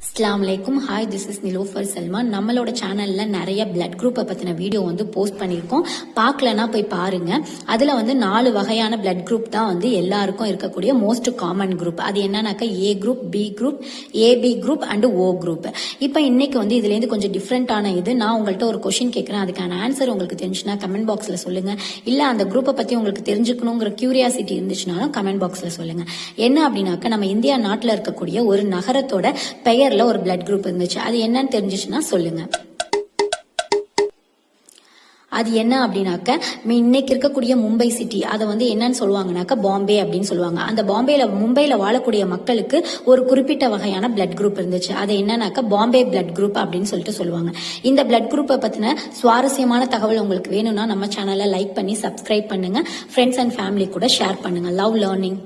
அஸ்ஸலாமு அலைக்கும். Hi, this is Nilofar Salman. நம்மளோட சேனல்ல நிறைய பிளட் குரூப்பை பத்தின வீடியோ குரூப் பண்ணியிருக்கோம். பார்க்கலன்னா போய் பாருங்க. அதுல 4 வகையான பிளட் குரூப் தான் எல்லாருக்கும் இருக்கக்கூடிய மோஸ்ட் காமன் குரூப். அது என்னன்னாக்கா A group, B group, AB group and O group. இப்போ இன்னைக்கு இதுல இருந்து கொஞ்சம் டிஃப்ரெண்டான நான் உங்கள்கிட்ட ஒரு கொஸ்டின் கேட்கறேன். அதுக்கான ஆன்சர் உங்களுக்கு தெரிஞ்சுன்னா கமெண்ட் பாக்ஸ்ல சொல்லுங்க. இல்ல அந்த குரூப்பை பத்தி உங்களுக்கு தெரிஞ்சுக்கணுங்கிற கியூரியாசிட்டி இருந்துச்சுனாலும் கமெண்ட் பாக்ஸ்ல சொல்லுங்க. என்ன அப்படின்னாக்க நம்ம இந்தியா நாட்டுல இருக்கக்கூடிய ஒரு நகரத்தோட பெயர்ல ஒரு பிளட் குரூப் இருந்துச்சு. அது என்னன்னு தெரிஞ்சிச்சுன்னா சொல்லுங்க. அது என்ன அப்படின்னாக்க இன்னைக்கு இருக்கக்கூடிய மும்பை சிட்டி அதை என்னன்னு சொல்லுவாங்கன்னாக்க பாம்பே அப்படின்னு சொல்லுவாங்க. அந்த மும்பையில வாழக்கூடிய மக்களுக்கு ஒரு குறிப்பிட்ட வகையான பிளட் குரூப் இருந்துச்சு. அது என்னன்னாக்க பாம்பே பிளட் குரூப் அப்படின்னு சொல்லுவாங்க. இந்த பிளட் குரூப்பை பத்தின சுவாரஸ்யமான தகவல் உங்களுக்கு வேணும்னா நம்ம சேனலை லைக் பண்ணி சப்ஸ்கிரைப் பண்ணுங்க. ஃப்ரெண்ட்ஸ் அண்ட் ஃபேமிலி கூட ஷேர் பண்ணுங்க. Love learning.